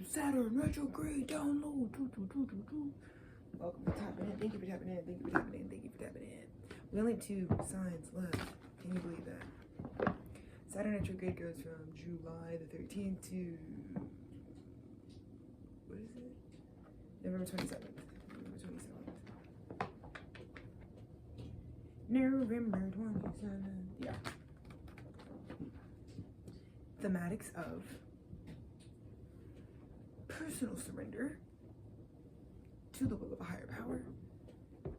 Saturn retrograde download. Welcome to tapping in. Thank you for tapping in. Thank you for tapping in. Thank you for tapping in. We only have 2 signs left. Can you believe that? Saturn retrograde goes from July the 13th to, what is it? November 27th. November 27th. Yeah. Thematics of personal surrender to the will of a higher power,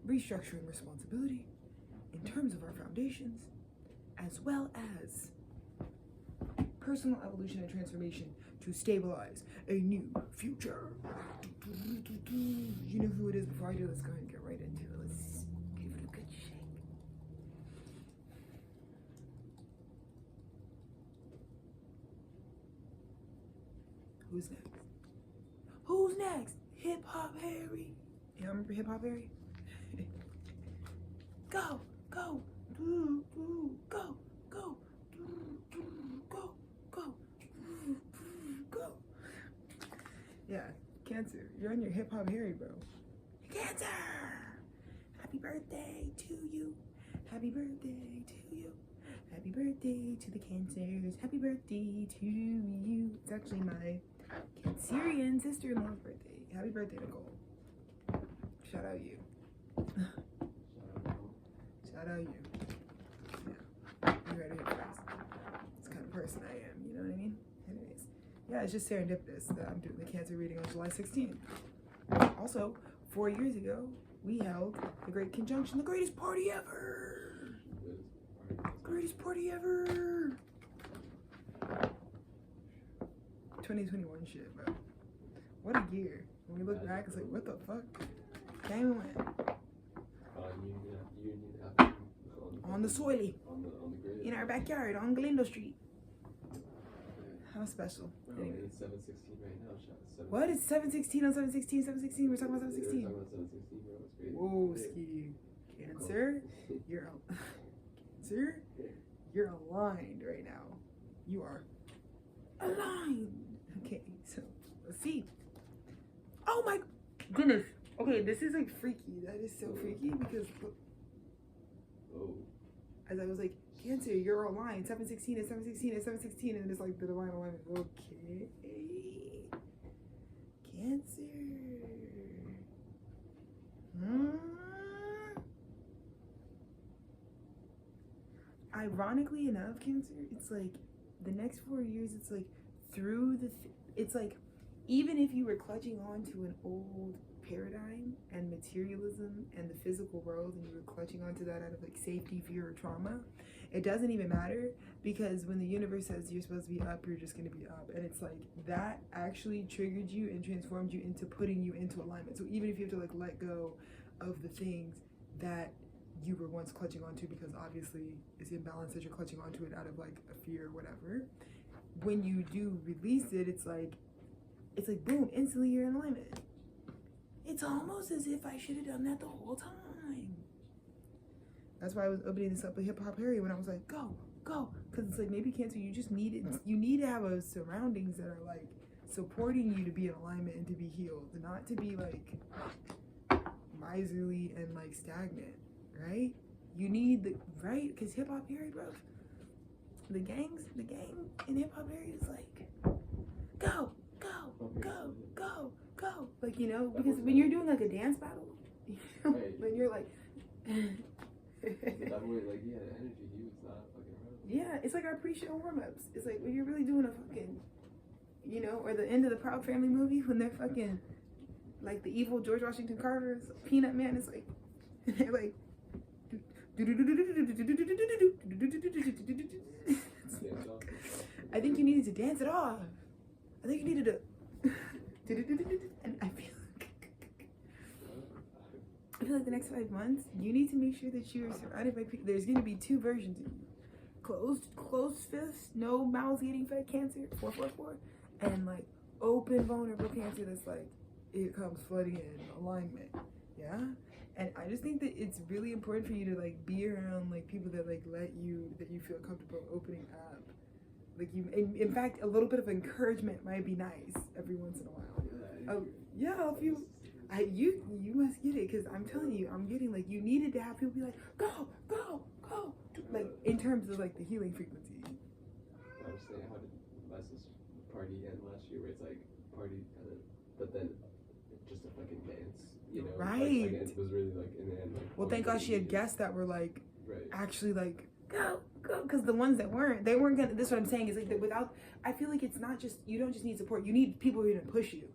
restructuring responsibility in terms of our foundations, as well as personal evolution and transformation to stabilize a new future. You know who it is. Before I do, let's go ahead and get right into it. Let's give it a good shake. Who's next? Who's next? Hip Hop Harry. Yeah, remember Hip Hop Harry? Go, go, go, go, go, go, go, go. Yeah, Cancer, you're on your Hip Hop Harry, bro. Cancer! Happy birthday to you. Happy birthday to you. Happy birthday to the Cancers. Happy birthday to you. It's actually my Cancerian sister-in-law's birthday. Happy birthday, Nicole. Shout out you. Shout out you. Yeah. You ready for this? It's the kind of person I am, you know what I mean? Anyways. Yeah, it's just serendipitous that I'm doing the Cancer reading on July 16th. Also, 4 years ago, we held the Great Conjunction, the greatest party ever! Greatest party ever! 2021 shit, bro. What a year. When we look back, it's like, what the fuck? Came and went. On the soily. In our backyard, on Galindo Street. How special. Anyway. It's 7:16 right now, Shot. What? It's 7:16 on 7:16, 7:16. We're talking about 7:16. We're talking about 7:16, bro. It's crazy. Whoa, ski. Cancer, Cancer, you're aligned right now. You are aligned. Okay, so let's see. Oh my goodness. Okay, this is like freaky. That is so freaky because as I was like, Cancer, you're aligned. 7:16 and 7:16 and 7:16, and it's like the divine alignment. Okay. Cancer. Ironically enough, Cancer, it's like the next 4 years, it's like through it's like even if you were clutching on to an old paradigm and materialism and the physical world and you were clutching onto that out of like safety, fear, or trauma, it doesn't even matter because when the universe says you're supposed to be up, you're just going to be up. And it's like that actually triggered you and transformed you into putting you into alignment. So even if you have to like let go of the things that you were once clutching onto because obviously it's imbalance that you're clutching onto it out of like a fear or whatever, when you do release it, it's like boom, instantly you're in alignment. It's almost as if I should have done that the whole time. That's why I was opening this up with Hip Hop Harry when I was like, go, go. Because it's like maybe Cancer, you just need it. You need to have a surroundings that are like supporting you to be in alignment and to be healed, not to be like miserly and like stagnant, right? You need the, right? Because Hip Hop Harry, bro, the gang in Hip Hop Harry is like, go, go, go, go, go. Like, you know, because when you're doing like a dance battle, you know, when you're like, that way, like, yeah, the energy he was not fucking around. Yeah, it's like our pre-show warm-ups. It's like when you're really doing a fucking, you know, or the end of the Proud Family movie when they're fucking like the evil George Washington Carver's Peanut Man. It's like they're like I think you needed to dance it off. I think you needed to and I feel like the next 5 months, you need to make sure that you are surrounded by people. There's going to be 2 versions of you. Closed fist, no mouths getting fed Cancer, 444, and like open vulnerable Cancer that's like, it comes flooding in alignment. Yeah? And I just think that it's really important for you to like be around like people that like let you, that you feel comfortable opening up Like in fact, a little bit of encouragement might be nice every once in a while. Oh yeah, if you must get it, because I'm telling you, I'm getting like you needed to have people be like go, like in terms of like the healing frequency. I was saying, how did my sister's party end last year? Where it's like party, but then just a fucking dance, you know? Right. Like, it was really like in the end. Like, Well, thank God she had guests that were like actually like go, because the ones that they weren't gonna. This is what I'm saying is like that without. I feel like it's not just you don't just need support. You need people who are gonna push you.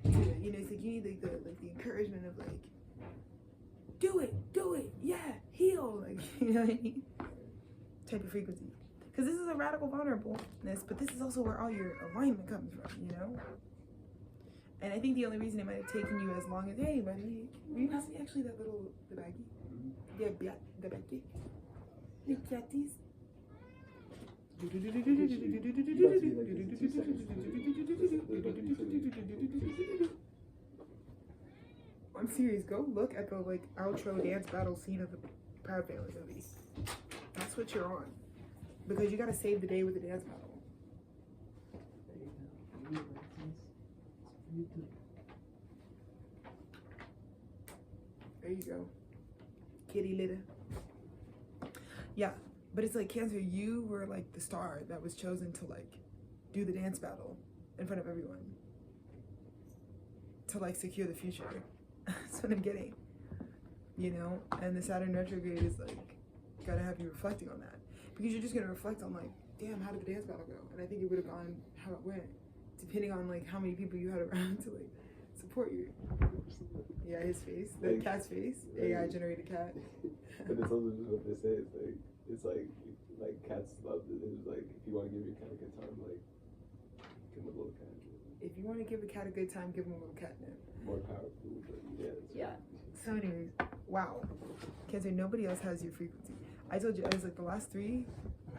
You know, it's like you need like the encouragement of like, do it, yeah, heal, like you know what I mean? Type of frequency. Because this is a radical vulnerableness, but this is also where all your alignment comes from, you know? And I think the only reason it might have taken you as long as, hey, buddy, will you pass me actually the baggie? The baggie? The catties? I'm serious, go look at the like outro dance battle scene of the Proud Family movie. That's what you're on. Because you gotta save the day with the dance battle. There you go. Kitty litter. Yeah, but it's like Cancer, you were like the star that was chosen to like do the dance battle in front of everyone. To like secure the future. That's what I'm getting. You know? And the Saturn retrograde is like gotta have you reflecting on that. Because you're just gonna reflect on like, damn, how did the dance battle go? And I think it would have gone how it went. Depending on like how many people you had around to like support you. Yeah, his face. The cat's face. AI generated cat. But it's also just what they say, it's like cats love it. It's like if you want to give your cat a good time, like give him a little cat. If you want to give a cat a good time, give him a little catnip. More powerful, but yeah. So anyways, wow. Cancer, nobody else has your frequency. I told you, I was like the last 3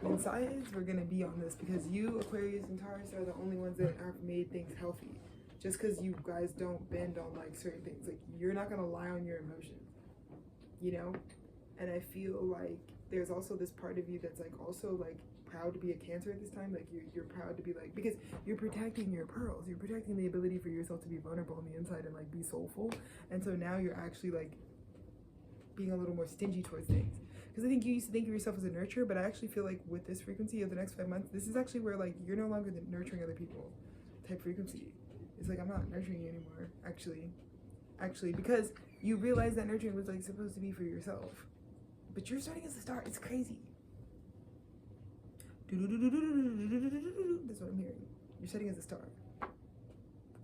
insides were gonna be on this because you, Aquarius, and Taurus are the only ones that have made things healthy. Just because you guys don't bend on like certain things, like you're not gonna lie on your emotions, you know. And I feel like there's also this part of you that's like also like proud to be a Cancer at this time. Like you're proud to be like, because you're protecting your pearls, you're protecting the ability for yourself to be vulnerable on the inside and like be soulful. And so now you're actually like being a little more stingy towards things. Because I think you used to think of yourself as a nurturer, but I actually feel like with this frequency of the next 5 months, this is actually where like you're no longer the nurturing other people type frequency. It's like I'm not nurturing you anymore, actually, because you realize that nurturing was like supposed to be for yourself, but you're starting as a star. It's crazy. That's what I'm hearing. You're setting as a star.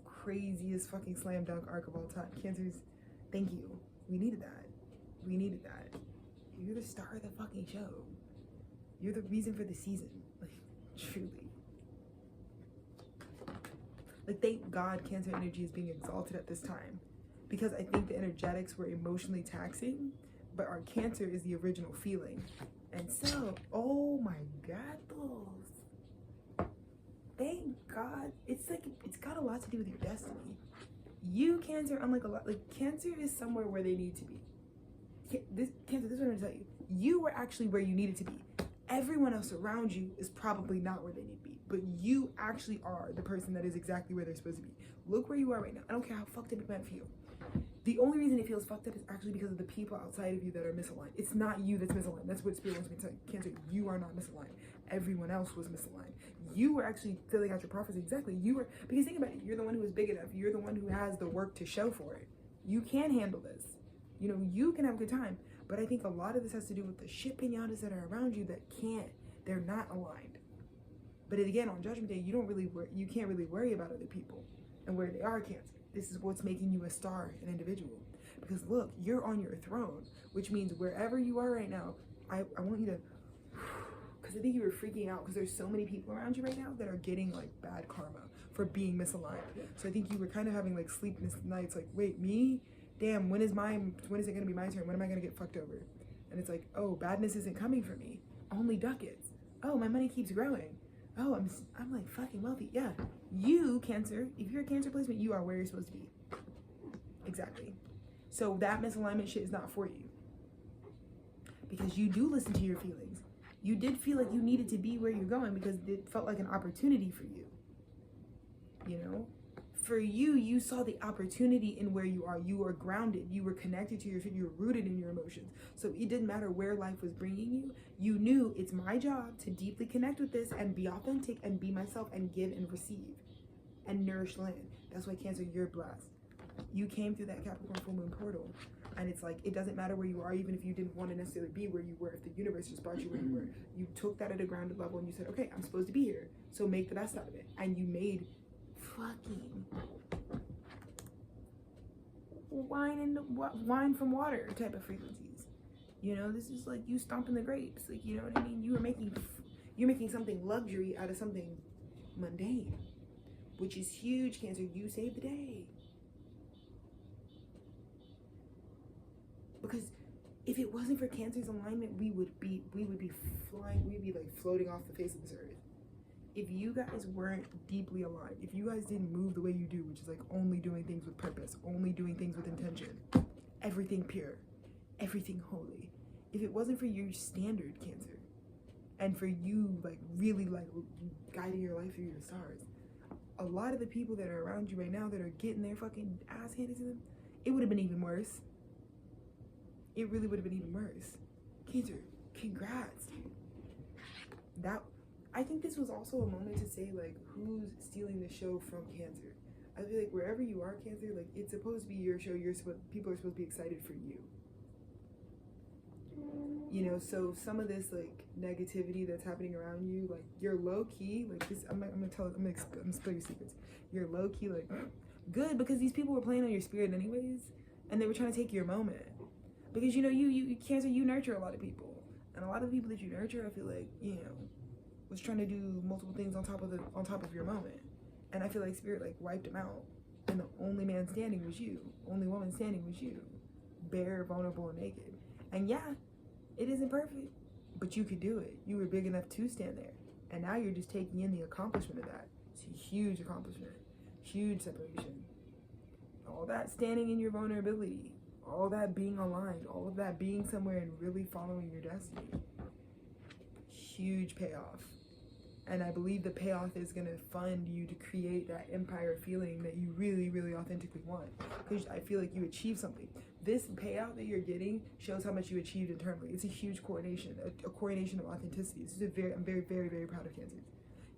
Craziest fucking slam dunk arc of all time. Cancers, thank you. We needed that. You're the star of the fucking show. You're the reason for the season. Like, truly. Like, thank God Cancer energy is being exalted at this time. Because I think the energetics were emotionally taxing, but our Cancer is the original feeling. And so, oh my God, thank God. It's like, it's got a lot to do with your destiny. You, Cancer, unlike a lot, like, Cancer is somewhere where they need to be. Cancer, this is what I'm gonna tell you. You were actually where you needed to be. Everyone else around you is probably not where they need to be, but you actually are the person that is exactly where they're supposed to be. Look where you are right now. I don't care how fucked up it might feel. The only reason it feels fucked up is actually because of the people outside of you that are misaligned. It's not you that's misaligned. That's what Spirit wants me to tell you. Cancer, you are not misaligned. Everyone else was misaligned. You were actually filling out your prophecy. Exactly. You were, because think about it. You're the one who is big enough. You're the one who has the work to show for it. You can handle this. You know, you can have a good time. But I think a lot of this has to do with the shit pinatas that are around you that can't. They're not aligned. But again, on Judgment Day, you can't really worry about other people and where they are, Cancer. This is what's making you a star, an individual. Because look, you're on your throne, which means wherever you are right now, I want you to, because I think you were freaking out because there's so many people around you right now that are getting like bad karma for being misaligned. So I think you were kind of having like sleepless nights, like, wait, me? Damn, when is it gonna be my turn? When am I gonna get fucked over? And it's like, oh, badness isn't coming for me. Only ducats. Oh, my money keeps growing. Oh, I'm like fucking wealthy. Yeah, you, Cancer, if you're a Cancer placement, you are where you're supposed to be. Exactly. So that misalignment shit is not for you. Because you do listen to your feelings. You did feel like you needed to be where you're going because it felt like an opportunity for you. You know? For you, you saw the opportunity in where you are. You were grounded. You were connected to you were rooted in your emotions. So it didn't matter where life was bringing you. You knew it's my job to deeply connect with this and be authentic and be myself and give and receive and nourish land. That's why Cancer, you're blessed. You came through that Capricorn full moon portal. And it's like, it doesn't matter where you are, even if you didn't want to necessarily be where you were, if the universe just brought you where you were. You took that at a grounded level and you said, okay, I'm supposed to be here. So make the best out of it. And you made fucking wine from water type of frequencies. You know, this is like you stomping the grapes. Like, you know what I mean? You're making something luxury out of something mundane, which is huge, Cancer. You saved the day. Because if it wasn't for Cancer's alignment, we would be flying, we'd be like floating off the face of this earth. If you guys weren't deeply aligned, if you guys didn't move the way you do, which is like only doing things with purpose, only doing things with intention, everything pure, everything holy. If it wasn't for your standard, Cancer, and for you like really like guiding your life through your stars, a lot of the people that are around you right now that are getting their fucking ass handed to them, it would have been even worse. It really would have been even worse. Cancer, congrats, dude. I think this was also a moment to say, like, who's stealing the show from Cancer? I feel like wherever you are, Cancer, like, it's supposed to be your show. People are supposed to be excited for you. You know, so some of this, like, negativity that's happening around you, like, you're low-key, like, this, I'm gonna spill your secrets. You're low-key, like, good, because these people were playing on your spirit anyways, and they were trying to take your moment. Because, you know, you Cancer, you nurture a lot of people. And a lot of the people that you nurture, I feel like, you know, was trying to do multiple things on top of your moment. And I feel like Spirit, like, wiped them out. And the only man standing was you. Only woman standing was you. Bare, vulnerable, and naked. And yeah, it isn't perfect, but you could do it. You were big enough to stand there. And now you're just taking in the accomplishment of that. It's a huge accomplishment. Huge separation. All that standing in your vulnerability. All that being aligned, all of that being somewhere and really following your destiny. Huge payoff. And I believe the payoff is going to fund you to create that empire feeling that you really, really authentically want. Because I feel like you achieved something. This payout that you're getting shows how much you achieved internally. It's a huge coordination, a coordination of authenticity. I'm very, very, very proud of Cancer.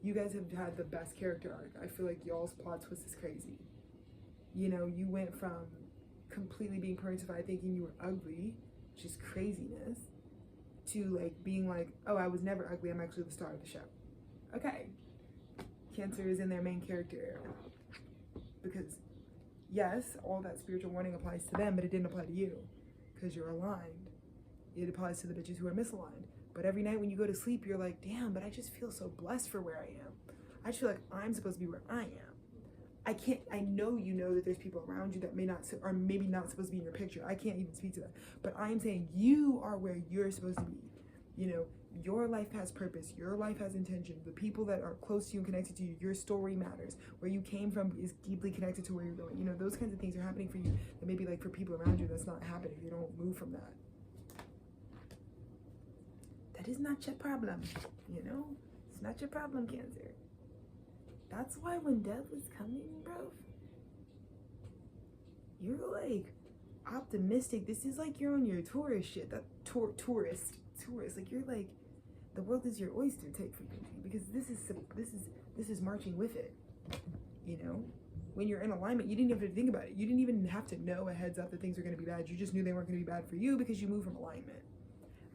You guys have had the best character arc. I feel like y'all's plot twist is crazy. You know, you went from completely being parentified thinking you were ugly, which is craziness, to like being like, oh, I was never ugly, I'm actually the star of the show. Okay. Cancer is in their main character era. Because yes, all that spiritual warning applies to them, but it didn't apply to you. Because you're aligned. It applies to the bitches who are misaligned. But every night when you go to sleep, you're like, damn, but I just feel so blessed for where I am. I just feel like I'm supposed to be where I am. I know you know that there's people around you that may not, or maybe not supposed to be in your picture. I can't even speak to that. But I am saying you are where you're supposed to be. You know, your life has purpose. Your life has intention. The people that are close to you and connected to you, your story matters. Where you came from is deeply connected to where you're going. You know, those kinds of things are happening for you. And maybe like for people around you, that's not happening. You don't move from that. That is not your problem, you know? It's not your problem, Cancer. That's why when death was coming, bro, you're like optimistic. This is like you're on your tourist shit. That tourist. Like you're like, the world is your oyster type frequency, because this is marching with it. You know, when you're in alignment, you didn't even have to think about it. You didn't even have to know a heads up that things are going to be bad. You just knew they weren't going to be bad for you because you move from alignment,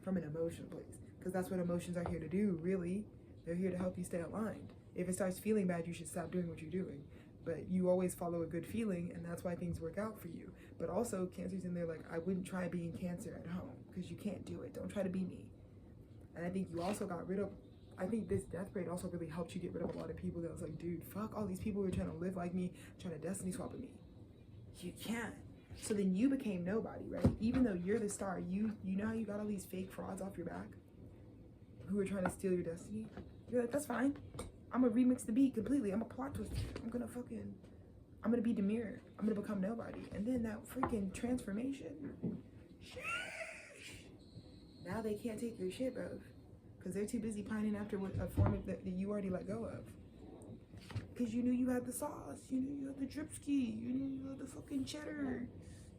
from an emotional place. Because that's what emotions are here to do. Really, they're here to help you stay aligned. If it starts feeling bad, you should stop doing what you're doing. But you always follow a good feeling, and that's why things work out for you. But also, Cancer's in there like, I wouldn't try being Cancer at home, because you can't do it. Don't try to be me. And I think you also got rid of, I think this death parade also really helped you get rid of a lot of people that was like, dude, fuck all these people who are trying to live like me, trying to destiny swap with me. You can't. So then you became nobody, right? Even though you're the star, you know how you got all these fake frauds off your back who are trying to steal your destiny? You're like, that's fine. I'm gonna remix the beat completely. I'm a plot twist. I'm gonna be Demir. I'm gonna become nobody. And then that freaking transformation. Sheesh. Now they can't take your shit, bro. because they're too busy pining after what a form that you already let go of. Because you knew you had the sauce, you knew you had the dripski, you knew you had the fucking cheddar,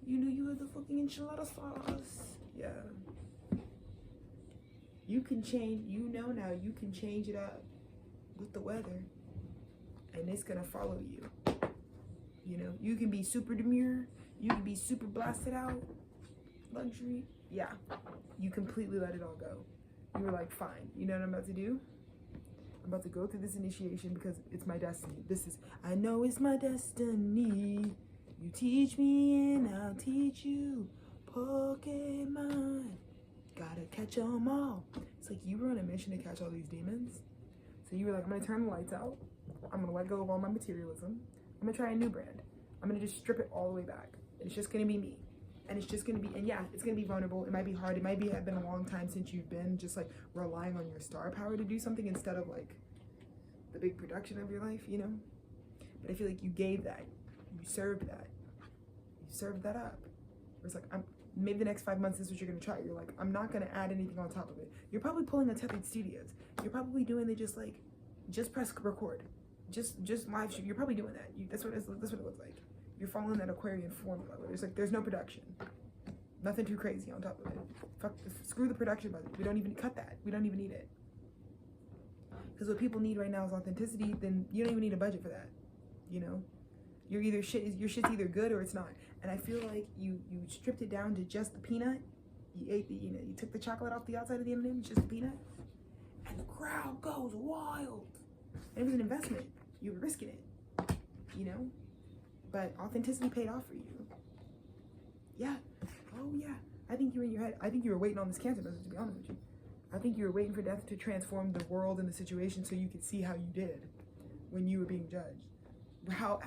you knew you had the fucking enchilada sauce. Yeah. You can change, now you can change it up with the weather, and it's gonna follow you. You can be super demure, you can be super blasted out, luxury. Yeah, you completely let it all go. You were like, fine, you know what I'm about to do? I'm about to go through this initiation because it's my destiny. I know it's my destiny. You teach me and I'll teach you. Pokemon. Gotta catch 'em all. It's like you were on a mission to catch all these demons. So you were like, I'm gonna turn the lights out. I'm gonna let go of all my materialism. I'm gonna try a new brand. I'm gonna just strip it all the way back. And it's just gonna be me. And it's just gonna be, and yeah, it's gonna be vulnerable. It might be hard. It might have been a long time since you've been just like relying on your star power to do something instead of like the big production of your life, But I feel like you gave that. You served that. You served that up. It's like, maybe the next 5 months this is what you're gonna try. You're like, I'm not gonna add anything on top of it. You're probably pulling a Tethered Studios. You're probably doing the just press record. Just live shoot. You're probably doing that. That's what it looks like. You're following that Aquarian formula where there's no production. Nothing too crazy on top of it. Screw the production budget. We don't even cut that. We don't even need it. Because what people need right now is authenticity, then you don't even need a budget for that. Your shit's either good or it's not. And I feel like you stripped it down to just the peanut. You ate you took the chocolate off the outside of the M&M, just the peanut. And the crowd goes wild. And it was an investment. You were risking it. But authenticity paid off for you. Yeah. Oh yeah. I think you were in your head. I think you were waiting on this cancer message, to be honest with you. I think you were waiting for death to transform the world and the situation so you could see how you did when you were being judged. So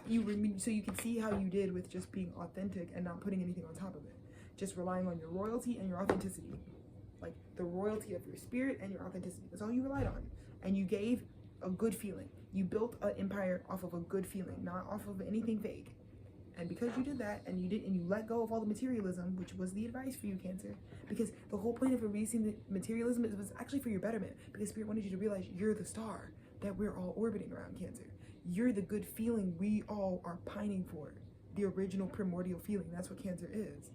you could see how you did with just being authentic and not putting anything on top of it. Just relying on your royalty and your authenticity. Like the royalty of your spirit and your authenticity. That's all you relied on. And you gave a good feeling. You built an empire off of a good feeling, not off of anything fake. And because you did that, and you let go of all the materialism, which was the advice for you, Cancer, because the whole point of releasing the materialism was actually for your betterment, because Spirit wanted you to realize you're the star that we're all orbiting around, Cancer. You're the good feeling we all are pining for, the original primordial feeling. That's what Cancer is.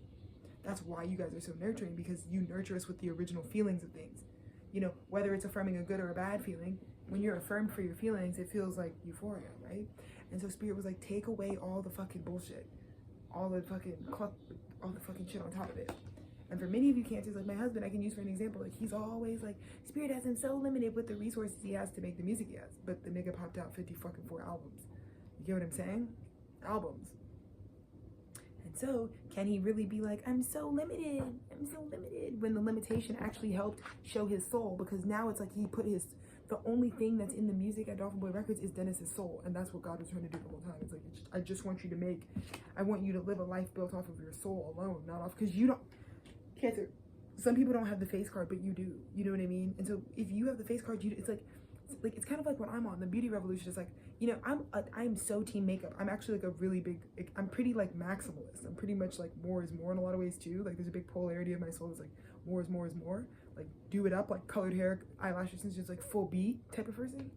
That's why you guys are so nurturing, because you nurture us with the original feelings of things. Whether it's affirming a good or a bad feeling, when you're affirmed for your feelings, it feels like euphoria, right? And so Spirit was like, take away all the fucking bullshit, all the fucking shit on top of it. And for many of you Cancers, like my husband, I can use for an example, like he's always like, Spirit has him so limited with the resources he has to make the music he has, but the nigga popped out 4 albums. You get what I'm saying? Albums. And so, can he really be like, I'm so limited, when the limitation actually helped show his soul? Because now it's like he put the only thing that's in the music at Dolphin Boy Records is Dennis's soul, and that's what God was trying to do the whole time. It's like, I just want you to I want you to live a life built off of your soul alone, not off, because you don't, Cancer, some people don't have the face card, but you do, you know what I mean? And so if you have the face card, it's kind of like what I'm on, the beauty revolution is like, I'm so team makeup. I'm actually like a really big, I'm pretty like maximalist. I'm pretty much like more is more in a lot of ways too. Like there's a big polarity of my soul that's like more is more is more. Like do it up, like colored hair, eyelashes, just like full beat type of person.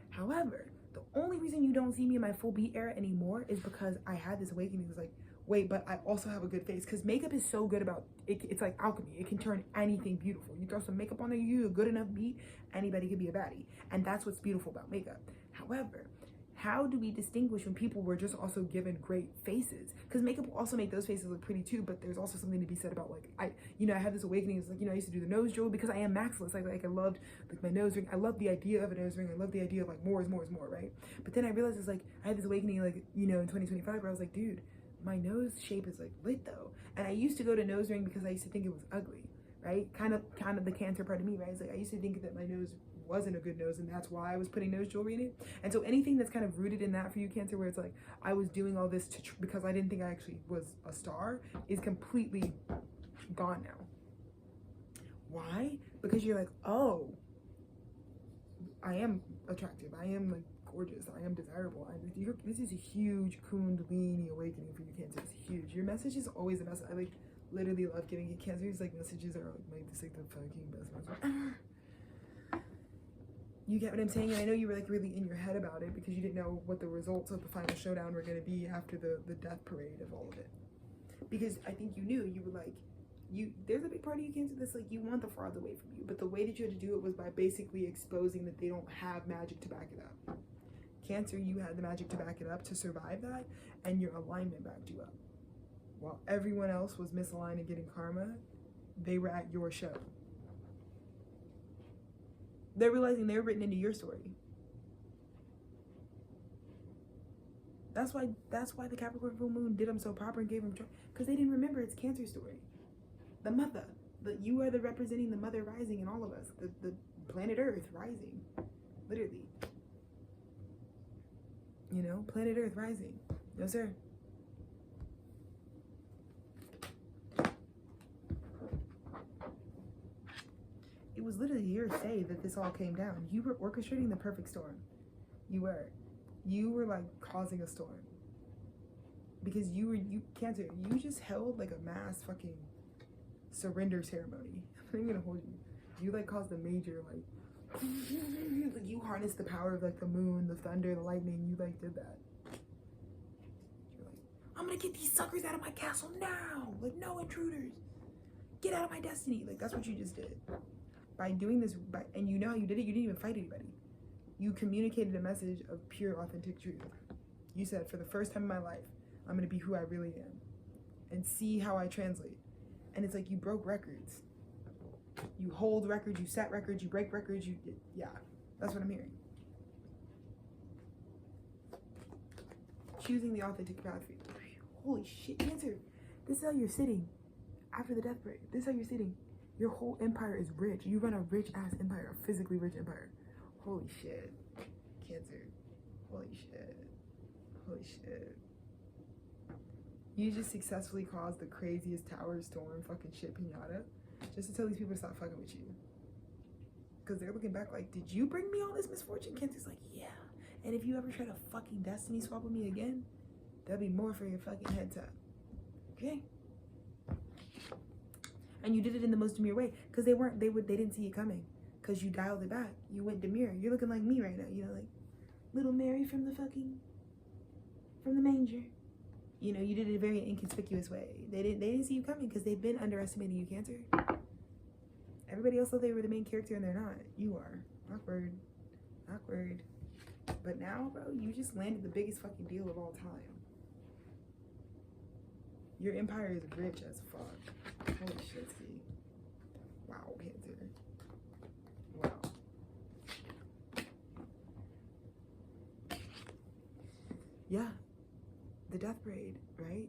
However, the only reason you don't see me in my full beat era anymore is because I had this awakening. It was like, wait, but I also have a good face, because makeup is so good about it. It's like alchemy. It can turn anything beautiful. You throw some makeup on there, you do a good enough beat, anybody could be a baddie. And that's what's beautiful about makeup. However, how do we distinguish when people were just also given great faces? Because makeup will also make those faces look pretty too, but there's also something to be said about like, I had this awakening. It's like, I used to do the nose jewel because I am maximalist. Like I loved like my nose ring. I love the idea of a nose ring. I love the idea of like more is more is more, right? But then I realized it's like, I had this awakening like, in 2025 where I was like, dude, my nose shape is like lit though. And I used to go to nose ring because I used to think it was ugly, right? Kind of the Cancer part of me, right? It's like, I used to think that my nose wasn't a good nose, and that's why I was putting nose jewelry in it. And so anything that's kind of rooted in that for you, Cancer, where it's like I was doing all this because I didn't think I actually was a star, is completely gone now. Why? Because you're like, oh, I am attractive, I am like gorgeous, I am desirable. This is a huge Kundalini awakening for you, Cancer. It's huge. Your message is always a message. I like literally love giving you Cancer's like messages are like the fucking best message. You get what I'm saying? And I know you were like really in your head about it because you didn't know what the results of the final showdown were going to be after the death parade of all of it. Because I think you knew, you were like, there's a big part of you, Cancer, that's like, you want the frauds away from you. But the way that you had to do it was by basically exposing that they don't have magic to back it up. Cancer, you had the magic to back it up to survive that, and your alignment backed you up. While everyone else was misaligned and getting karma, they were at your show. They're realizing they're written into your story. That's why the Capricorn full moon did them so proper and gave them, because they didn't remember it's Cancer's story. The mother, you are the representing the mother rising in all of us, the planet Earth rising, literally. You know, planet Earth rising. No, sir. It was literally your say that this all came down. You were orchestrating the perfect storm. You were like causing a storm. Because Cancer, you just held like a mass fucking surrender ceremony. I'm not gonna hold you. You like caused a major like you harnessed the power of like the moon, the thunder, the lightning. You like did that. You're like, I'm gonna get these suckers out of my castle now. Like, no intruders. Get out of my destiny. Like, that's what you just did. By doing this, and you know how you did it, you didn't even fight anybody. You communicated a message of pure, authentic truth. You said, for the first time in my life, I'm gonna be who I really am and see how I translate. And it's like you broke records. You hold records, you set records, you break records, yeah, that's what I'm hearing. Choosing the authentic path for you. Holy shit, Cancer. This is how you're sitting after the death break. This is how you're sitting. Your whole empire is rich. You run a rich ass empire, a physically rich empire. Holy shit. Cancer. Holy shit. Holy shit. You just successfully caused the craziest tower storm fucking shit pinata just to tell these people to stop fucking with you. Because they're looking back like, did you bring me all this misfortune? Cancer's like, yeah. And if you ever try to fucking destiny swap with me again, there'll be more for your fucking head top. Okay? And you did it in the most demure way, because they didn't see it coming, because you dialed it back. You went demure. You're looking like me right now, you know, like little Mary from the manger. You know, you did it in a very inconspicuous way. They didn't see you coming because they've been underestimating you, Cancer. Everybody else thought they were the main character and they're not. You are. Awkward. Awkward. But now, bro, you just landed the biggest fucking deal of all time. Your empire is rich as fuck. Holy shit, see. Wow, Cancer. Wow. Yeah. The death parade, right?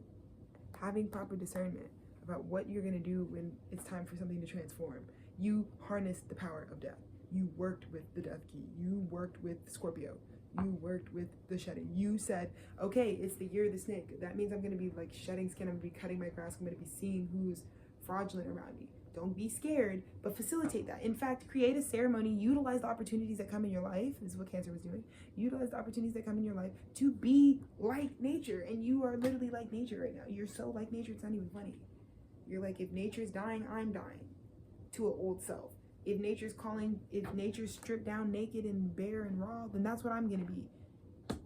Having proper discernment about what you're gonna do when it's time for something to transform. You harnessed the power of death. You worked with the death key. You worked with Scorpio. You worked with the shedding. You said, okay, it's the year of the snake. That means I'm gonna be like shedding skin. I'm gonna be cutting my grass. I'm gonna be seeing who's fraudulent around me. Don't be scared, but facilitate that. In fact, create a ceremony, utilize the opportunities that come in your life. This is what Cancer was doing. Utilize the opportunities that come in your life to be like nature. And you are literally like nature right now. You're so like nature, it's not even funny. You're like, if nature's dying, I'm dying to an old self. If nature's stripped down naked and bare and raw, then that's what I'm gonna be.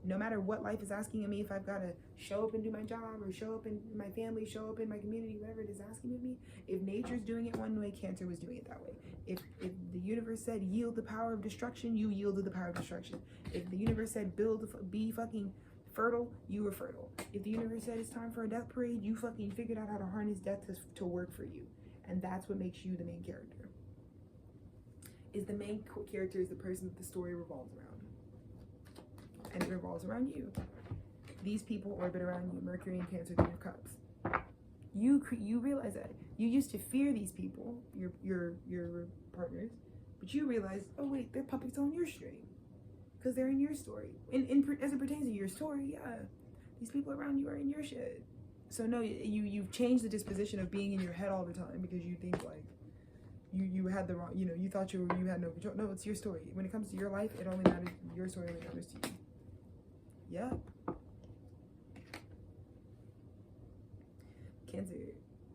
No matter what life is asking of me, if I've got to show up and do my job or show up in my family, show up in my community, whatever it is asking of me, if nature's doing it one way, Cancer was doing it that way. If the universe said yield the power of destruction, you yielded the power of destruction. If the universe said be fucking fertile, you were fertile. If the universe said it's time for a death parade, you fucking figured out how to harness death to work for you. And that's what makes you the main character. Is the main character is the person that the story revolves around. And it revolves around you. These people orbit around you. Mercury and Cancer, Queen of Cups. You realize that. You used to fear these people, your partners, but you realize, oh wait, they're puppets on your string, because they're in your story. As it pertains to your story, yeah, these people around you are in your shit. So no, you've changed the disposition of being in your head all the time because you think like you had the wrong, you know, you thought you had no control. No, it's your story. When it comes to your life, it only matters. Your story only matters to you. Yeah. Cancer,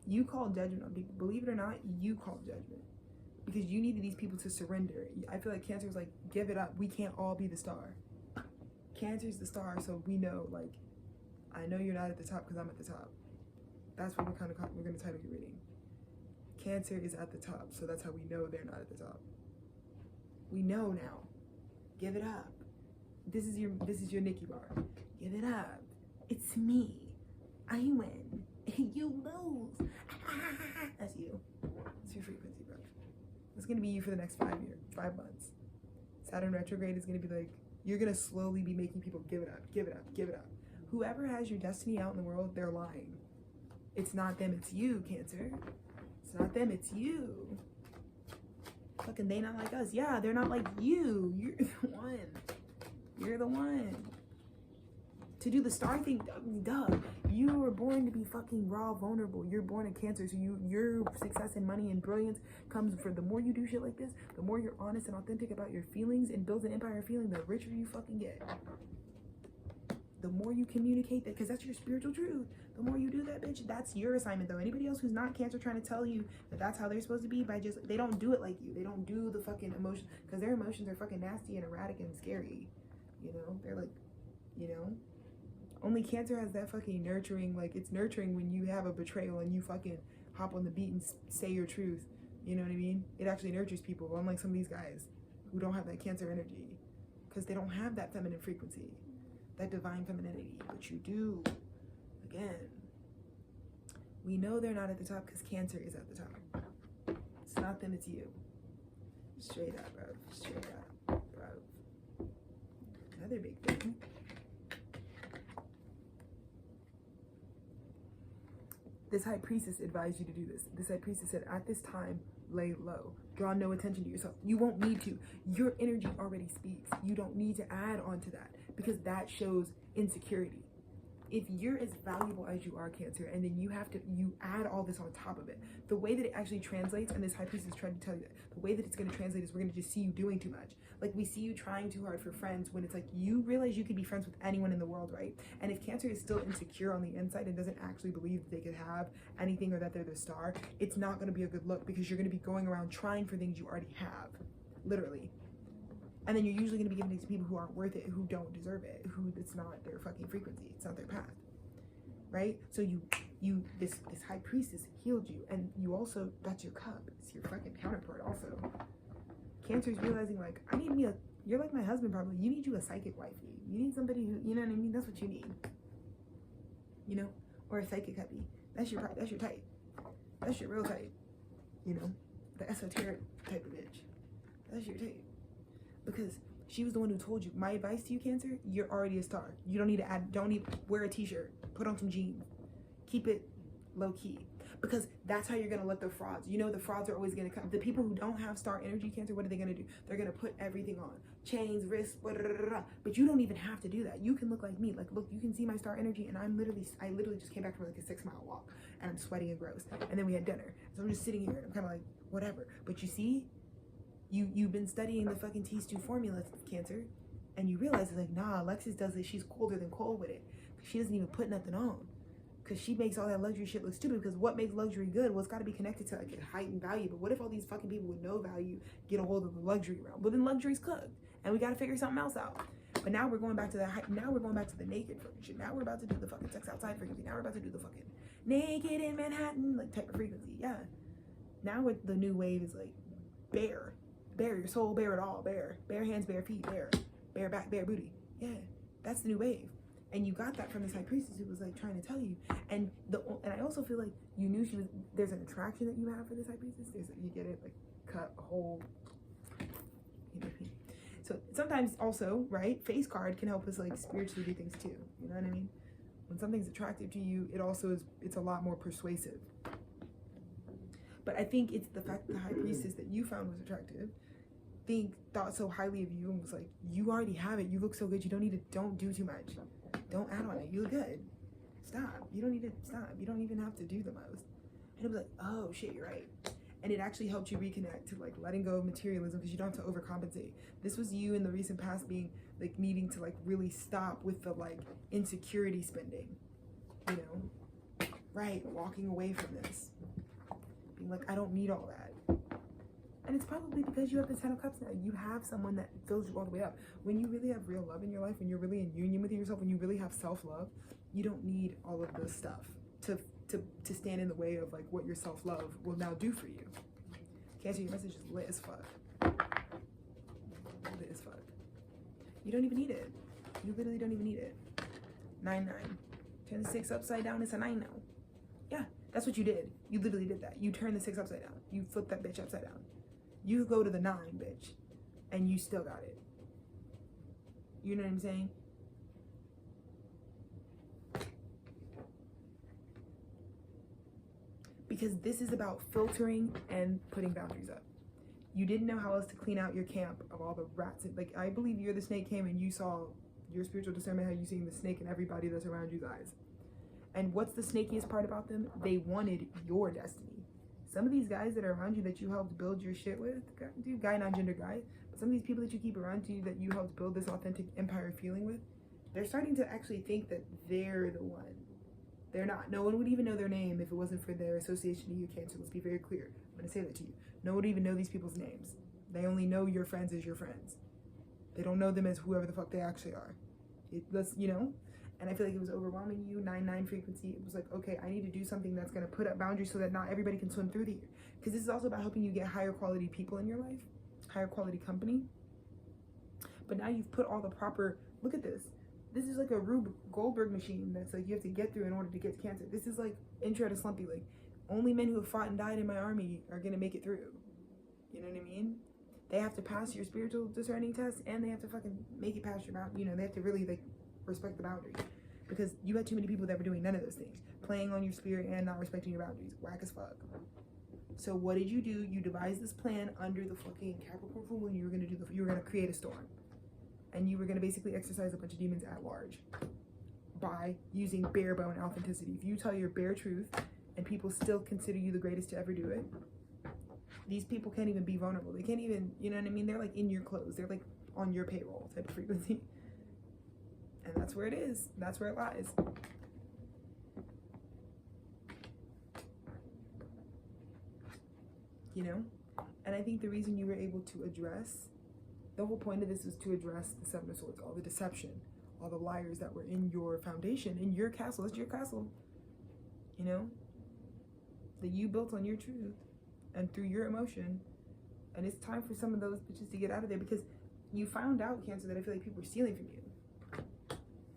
you call judgment on people. Believe it or not, you call judgment. because you needed these people to surrender. I feel like Cancer was like, give it up. We can't all be the star. Cancer's the star, so we know, like, I know you're not at the top because I'm at the top. That's what we're gonna title your reading. Cancer is at the top, so that's how we know they're not at the top. We know now. Give it up. This is your Nikki bar. Give it up. It's me. I win. You lose. That's you. That's your frequency, bro. It's gonna be you for the next 5 months. Saturn retrograde is gonna be like, you're gonna slowly be making people give it up, give it up, give it up. Whoever has your destiny out in the world, they're lying. It's not them, it's you, Cancer. It's not them, it's you. Fucking they not like us. Yeah, they're not like you. You're the one. You're the one. To do the star thing, duh. You were born to be fucking raw, vulnerable. You're born in Cancer, so your success and money and brilliance comes for the more you do shit like this, the more you're honest and authentic about your feelings and build an empire feeling, the richer you fucking get. The more you communicate that, because that's your spiritual truth. The more you do that, bitch, that's your assignment though. Anybody else who's not Cancer trying to tell you that that's how they're supposed to be by just, they don't do it like you. They don't do the fucking emotion, because their emotions are fucking nasty and erratic and scary. You know, they're like, you know, only Cancer has that fucking nurturing, like it's nurturing when you have a betrayal and you fucking hop on the beat and say your truth. You know what I mean? It actually nurtures people, unlike some of these guys who don't have that Cancer energy because they don't have that feminine frequency, that divine femininity, but you do. Again, we know they're not at the top because Cancer is at the top. It's not them, it's you. Straight up, bro. Straight up, bro. Another big thing. This high priestess advised you to do this. This high priestess said, at this time, lay low. Draw no attention to yourself. You won't need to. Your energy already speaks. You don't need to add on to that because that shows insecurity. If you're as valuable as you are, Cancer, and then you add all this on top of it, the way that it actually translates, and this high priestess tried to tell you that, the way that it's going to translate is we're going to just see you doing too much. Like we see you trying too hard for friends when it's like you realize you could be friends with anyone in the world, right? And if Cancer is still insecure on the inside and doesn't actually believe that they could have anything or that they're the star, it's not going to be a good look because you're going to be going around trying for things you already have, literally. And then you're usually going to be giving it to people who aren't worth it, who don't deserve it, who it's not their fucking frequency, it's not their path, right? So this high priestess healed you, and you also, that's your cup, it's your fucking counterpart also. Cancer's realizing like, I need me you're like my husband probably, you need you a psychic wifey. You need somebody who, you know what I mean? That's what you need. You know? Or a psychic hubby. That's your type. That's your real type. You know? The esoteric type of bitch. That's your type. Because she was the one who told you, my advice to you, Cancer, you're already a star. You don't need to add, wear a t-shirt, put on some jeans. Keep it low key. Because that's how you're going to let the frauds. You know the frauds are always going to come. The people who don't have star energy, Cancer, what are they going to do? They're going to put everything on. Chains, wrists, blah, blah, blah, blah. But you don't even have to do that. You can look like me. Like, look, you can see my star energy, and I literally just came back from like a 6-mile walk, and I'm sweaty and gross. And then we had dinner. So I'm just sitting here, and I'm kind of like, whatever. But you see, you've been studying the fucking T-Stu formula, Cancer, and you realize it's like, nah, Alexis does it. She's colder than Cole with it. She doesn't even put nothing on. Because she makes all that luxury shit look stupid. Because what makes luxury good? Well, it's got to be connected to like a heightened value. But what if all these fucking people with no value get a hold of the luxury realm? Well, then luxury's cooked, and we got to figure something else out. But now we're going back to that. Now we're going back to the naked frequency. Now we're about to do the fucking sex outside frequency. Now we're about to do the fucking naked in Manhattan like type of frequency. Yeah. Now with the new wave is like bare your soul, bare it all, bare hands, bare feet, bare back, bare booty. Yeah, that's the new wave. And you got that from this high priestess who was like trying to tell you. And I also feel like you knew there's an attraction that you have for this high priestess. You get it, like cut a whole, you know what I mean? So sometimes also, right, face card can help us like spiritually do things too. You know what I mean? When something's attractive to you, it also is, it's a lot more persuasive. But I think it's the fact that the high priestess that you found was attractive, thought so highly of you and was like, you already have it. You look so good. You don't do too much. Don't add on it. You look good. Stop. You don't need to stop. You don't even have to do the most. And it was like, oh shit, you're right. And it actually helped you reconnect to like letting go of materialism because you don't have to overcompensate. This was you in the recent past being like needing to like really stop with the like insecurity spending, you know? Right, walking away from this. Being like, I don't need all that. And it's probably because you have the 10 of Cups now. You have someone that fills you all the way up. When you really have real love in your life, when you're really in union with yourself, when you really have self-love, you don't need all of this stuff to stand in the way of like what your self-love will now do for you. Cancer, your message is lit as fuck. Lit as fuck. You don't even need it. You literally don't even need it. 9-9. Turn the 6 upside down, it's a 9 now. Yeah, that's what you did. You literally did that. You turned the 6 upside down. You flipped that bitch upside down. You go to the 9, bitch, and you still got it. You know what I'm saying? Because this is about filtering and putting boundaries up. You didn't know how else to clean out your camp of all the rats. Like, I believe you're the snake came and you saw your spiritual discernment, how you seeing the snake and everybody that's around you's eyes. And what's the snakiest part about them? They wanted your destiny. Some of these guys that are around you that you helped build your shit with, dude, guy, non-gender guy, but some of these people that you keep around you that you helped build this authentic empire feeling with, they're starting to actually think that they're the one. They're not. No one would even know their name if it wasn't for their association to you, Cancer. Let's be very clear. I'm going to say that to you. No one would even know these people's names. They only know your friends as your friends. They don't know them as whoever the fuck they actually are. You know? And I feel like it was overwhelming you, 9-9 frequency. It was like, okay, I need to do something that's going to put up boundaries so that not everybody can swim through the year. Because this is also about helping you get higher quality people in your life, higher quality company. But now you've put all the proper, look at this. This is like a Rube Goldberg machine that's like you have to get through in order to get to Cancer. This is like intro to Slumpy. Like, only men who have fought and died in my army are going to make it through. You know what I mean? They have to pass your spiritual discerning test, and they have to fucking make it past your boundary. You know, they have to really like respect the boundaries. Because you had too many people that were doing none of those things. Playing on your spirit and not respecting your boundaries. Whack as fuck. So what did you do? You devised this plan under the fucking Capricorn full moon. You were gonna create a storm. And you were going to basically exercise a bunch of demons at large by using bare bone authenticity. If you tell your bare truth and people still consider you the greatest to ever do it, these people can't even be vulnerable. They can't even, you know what I mean? They're like in your clothes. They're like on your payroll type of frequency. And that's where it is. That's where it lies. You know? And I think the reason you were able to address, the whole point of this is to address the 7 of Swords, all the deception, all the liars that were in your foundation, in your castle. It's your castle, you know, that you built on your truth and through your emotion. And it's time for some of those bitches to get out of there, because you found out, Cancer, that I feel like people are stealing from you.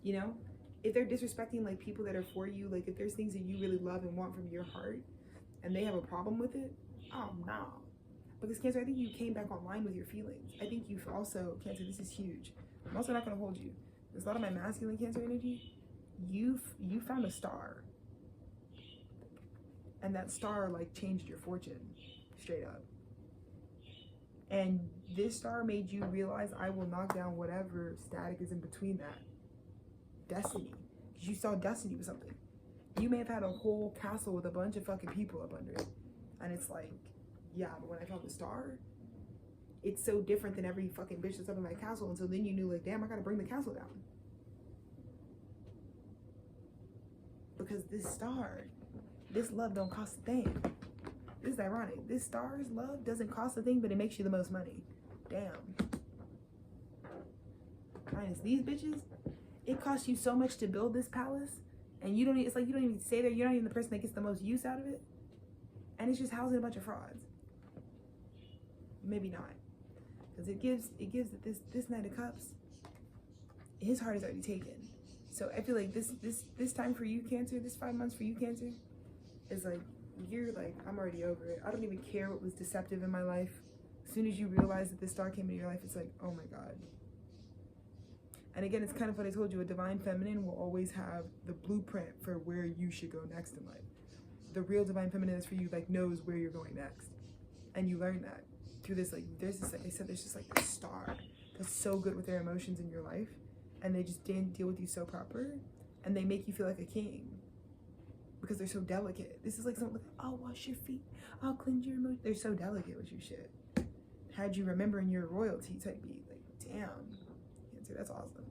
You know, if they're disrespecting like people that are for you, like if there's things that you really love and want from your heart and they have a problem with it, oh no. Because Cancer, I think you came back online with your feelings. I think you've also, Cancer, this is huge. I'm also not gonna hold you. There's a lot of my masculine Cancer energy. You found a star. And that star like changed your fortune, straight up. And this star made you realize I will knock down whatever static is in between that. Destiny. Because you saw destiny with something. You may have had a whole castle with a bunch of fucking people up under it. And it's like, yeah, but when I found the star, it's so different than every fucking bitch that's up in my castle. And so then you knew, like, damn, I gotta bring the castle down. Because this star, this love don't cost a thing. This is ironic. This star's love doesn't cost a thing, but it makes you the most money. Damn. Minus these bitches, it costs you so much to build this palace, and you don't. It's like you don't even stay there. You're not even the person that gets the most use out of it, and it's just housing a bunch of frauds. Maybe not, because it gives that this Knight of Cups, his heart is already taken. So I feel like this time for you, Cancer, this 5 months for you, Cancer, is like, you're like, I'm already over it. I don't even care what was deceptive in my life. As soon as you realize that this star came into your life, it's like, oh my God. And again, it's kind of what I told you, a divine feminine will always have the blueprint for where you should go next in life. The real divine feminine is for you, like, knows where you're going next. And you learn that through this, like, there's this, like I said, there's just like this star that's so good with their emotions in your life. And they just deal with you so proper. And they make you feel like a king. Because they're so delicate. This is like something like, I'll wash your feet, I'll cleanse your emotions. They're so delicate with your shit. Had you remembering your royalty type beat. Like, damn. Cancer, that's awesome.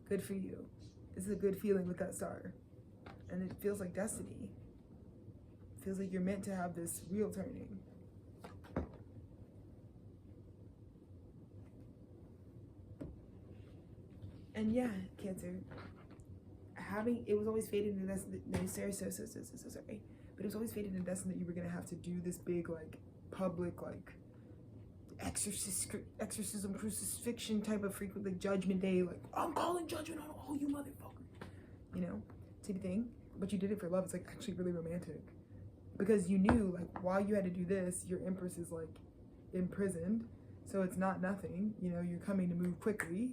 Good for you. This is a good feeling with that star. And it feels like destiny. It feels like you're meant to have this wheel turning. And yeah, Cancer, it was always fated in destiny. No, sorry, so sorry. But it was always fated in destiny that you were gonna have to do this big, like, public, like, exorcism, crucifixion type of frequent, like, judgment day, like, I'm calling judgment on all you motherfuckers, you know, type of thing. But you did it for love. It's like actually really romantic, because you knew, like, while you had to do this, your empress is like imprisoned, so it's not nothing, you know. You're coming to move quickly,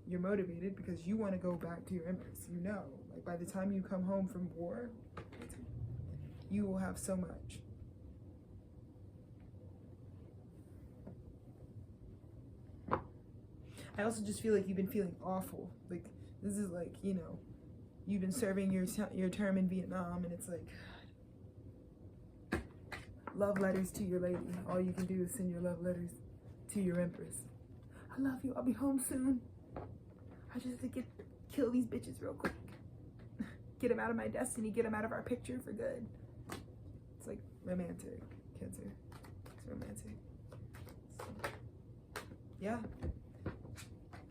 you're motivated because you want to go back to your empress, you know, like, by the time you come home from war, you will have so much. I also just feel like you've been feeling awful. Like, this is like, you know, you've been serving your term in Vietnam, and it's like, love letters to your lady. All you can do is send your love letters to your empress. I love you. I'll be home soon. I just have to kill these bitches real quick. Get them out of my destiny. Get them out of our picture for good. It's like romantic, Cancer. It's romantic. So, yeah.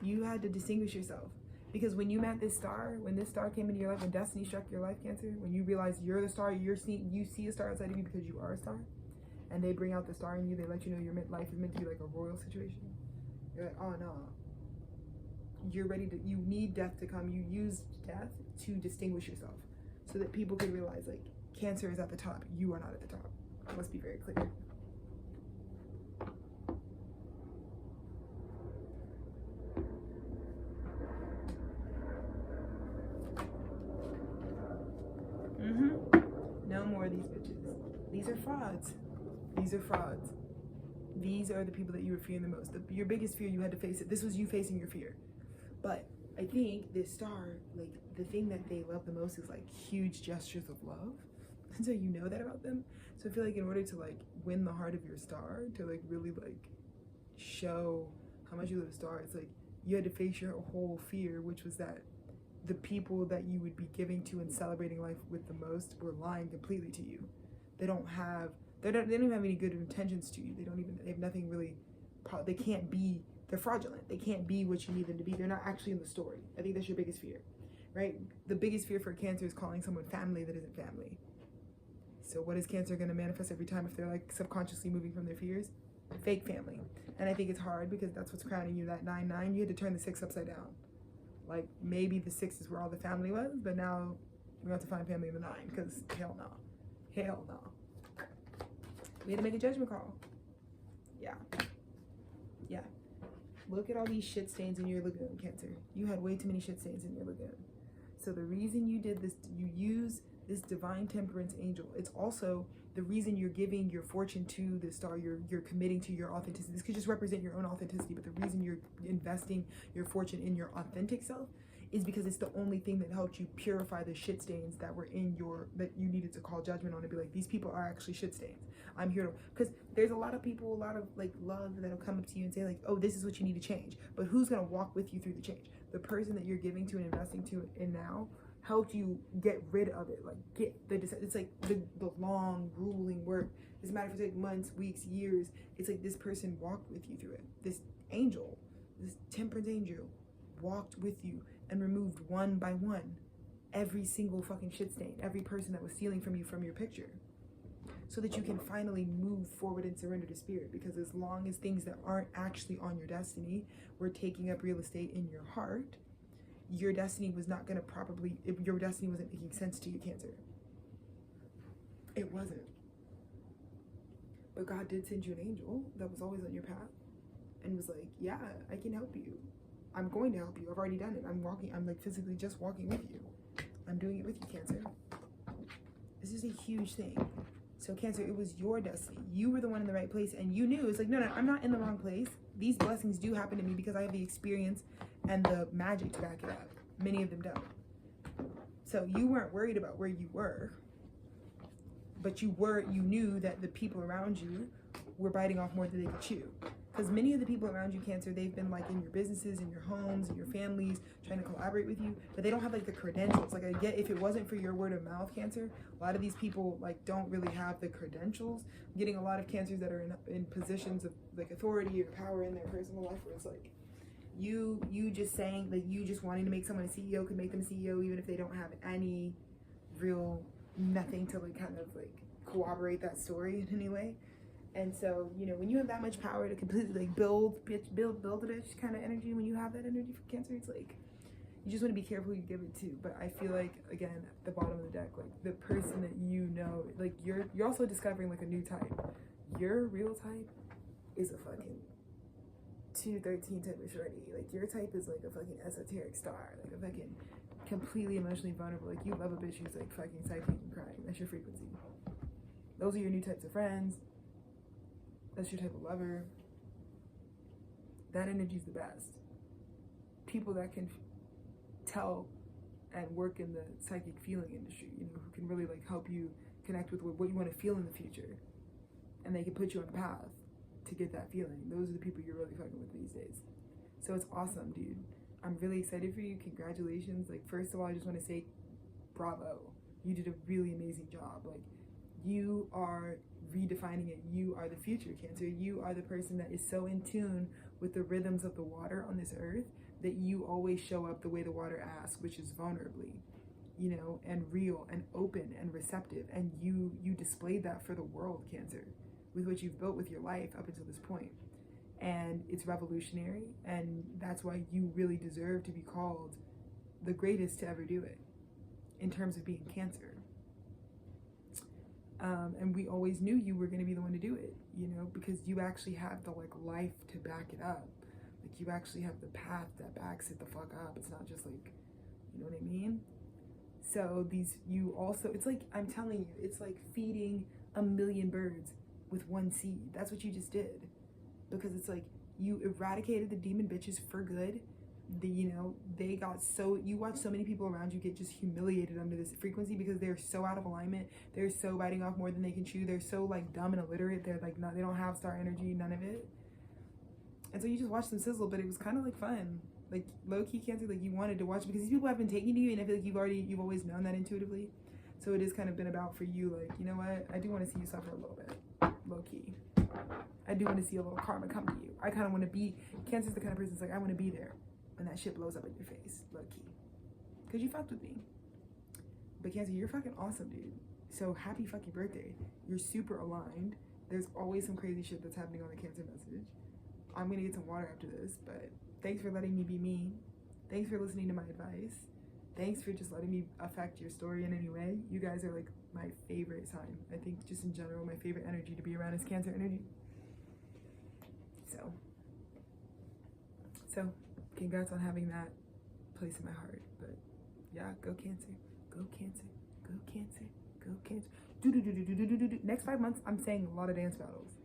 You had to distinguish yourself, because when you met this star, when this star came into your life, when destiny struck your life, Cancer, when you realize you're the star, you see a star outside of you because you are a star, and they bring out the star in you, they let you know your life is meant to be like a royal situation. You're like, oh no. You're ready to, you need death to come. You use death to distinguish yourself so that people can realize, like, Cancer is at the top. You are not at the top. Let's be very clear. No more of these bitches. These are frauds. These are frauds. These are the people that you were fearing the most. Your biggest fear, you had to face it. This was you facing your fear. But I think this star, like, the thing that they love the most is, like, huge gestures of love. And so you know that about them. So I feel like in order to, like, win the heart of your star, to, like, really, like, show how much you love the star, it's like you had to face your whole fear, which was that the people that you would be giving to and celebrating life with the most were lying completely to you. They don't even have any good intentions to you. They have nothing really, they can't be, they're fraudulent. They can't be what you need them to be. They're not actually in the story. I think that's your biggest fear, right? The biggest fear for Cancer is calling someone family that isn't family. So what is Cancer going to manifest every time if they're, like, subconsciously moving from their fears? Fake family. And I think it's hard because that's what's crowning you, that 9-9. You had to turn the 6 upside down. Like, maybe the 6 is where all the family was, but now we have to find family in the 9, because hell no. Hell no. We had to make a judgment call. Yeah. Yeah. Look at all these shit stains in your lagoon, Cancer. You had way too many shit stains in your lagoon. So the reason you did this, you use this divine temperance angel. It's also the reason you're giving your fortune to the star. You're committing to your authenticity. This could just represent your own authenticity, but the reason you're investing your fortune in your authentic self is because it's the only thing that helped you purify the shit stains that were in that you needed to call judgment on, and be like, these people are actually shit stains. I'm here to, because there's a lot of people, a lot of, like, love that'll come up to you and say, like, oh, this is what you need to change. But who's going to walk with you through the change? The person that you're giving to and investing to in now helped you get rid of it. Like, it's like the long, grueling work. Doesn't matter if it takes months, weeks, years. It's like this person walked with you through it. This angel, this temperance angel, walked with you and removed one by one every single fucking shit stain, every person that was stealing from you from your picture, so that you can finally move forward and surrender to spirit. Because as long as things that aren't actually on your destiny were taking up real estate in your heart, your destiny was not going to your destiny wasn't making sense to you, Cancer. It wasn't. But God did send you an angel that was always on your path and was like, yeah, I can help you. I'm going to help you. I've already done it. I'm like physically just walking with you. I'm doing it with you, Cancer. This is a huge thing. So Cancer, it was your destiny. You were the one in the right place, and you knew. It's like, no, I'm not in the wrong place. These blessings do happen to me because I have the experience and the magic to back it up. Many of them don't. So you weren't worried about where you were, but you knew that the people around you were biting off more than they could chew. Because many of the people around you, Cancer, they've been, like, in your businesses, in your homes, in your families, trying to collaborate with you, but they don't have, like, the credentials. Like, I get, if it wasn't for your word of mouth, Cancer, a lot of these people, like, don't really have the credentials. I'm getting a lot of Cancers that are in positions of, like, authority or power in their personal life, where it's like, You just saying that you just wanting to make someone a CEO could make them a CEO even if they don't have any real nothing to like kind of like corroborate that story in any way. And so, you know, when you have that much power to completely like build a bitch kind of energy, when you have that energy for Cancer, it's like you just want to be careful who you give it to. But I feel like, again, at the bottom of the deck, like the person that you know, like you're also discovering like a new type. Your real type is a fucking 213 type of shorty. Like your type is like a fucking esoteric star, like a fucking completely emotionally vulnerable. Like you love a bitch who's like fucking psychic and crying. That's your frequency. Those are your new types of friends. That's your type of lover. That energy's the best. People that can tell and work in the psychic feeling industry, you know, who can really like help you connect with what you want to feel in the future, and they can put you on a path to get that feeling. Those are the people you're really fucking with these days. So it's awesome, dude. I'm really excited for you. Congratulations. Like, first of all, I just want to say bravo. You did a really amazing job. Like, you are redefining it. You are the future, Cancer. You are the person that is so in tune with the rhythms of the water on this earth that you always show up the way the water asks, which is vulnerably, you know, and real and open and receptive. And you displayed that for the world, Cancer, with what you've built with your life up until this point. And it's revolutionary, and that's why you really deserve to be called the greatest to ever do it in terms of being Cancer. And we always knew you were going to be the one to do it, you know, because you actually have the like life to back it up. Like you actually have the path that backs it the fuck up. It's not just like, you know what I mean? So you also, it's like, I'm telling you, it's like feeding 1 million birds with one seed. That's what you just did. Because it's like, you eradicated the demon bitches for good. You watch so many people around you get just humiliated under this frequency because they're so out of alignment. They're so biting off more than they can chew. They're so like dumb and illiterate. They're like, they don't have star energy, none of it. And so you just watched them sizzle, but it was kind of like fun. Like low key, Cancer, like you wanted to watch because these people have been taking to you, and I feel like you've always known that intuitively. So it has kind of been about for you, like, you know what? I do want to see you suffer a little bit, low key. I do want to see a little karma come to you. I kind of want to be, Cancer's the kind of person that's like, I want to be there when that shit blows up in your face, low key. Because you fucked with me. But Cancer, you're fucking awesome, dude. So happy fucking birthday. You're super aligned. There's always some crazy shit that's happening on the Cancer message. I'm going to get some water after this, but thanks for letting me be me. Thanks for listening to my advice. Thanks for just letting me affect your story in any way. You guys are like my favorite sign. I think just in general, my favorite energy to be around is Cancer energy. So congrats on having that place in my heart. But yeah, go Cancer, go Cancer, go Cancer, go Cancer. Next 5 months, I'm saying a lot of dance battles.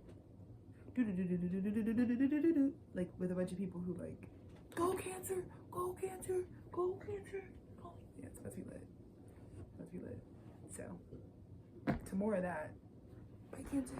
Like with a bunch of people who like, go Cancer, go Cancer, go Cancer, go. Yeah, it's supposed to be lit. It's supposed to be lit. So, to more of that, bye Cancer.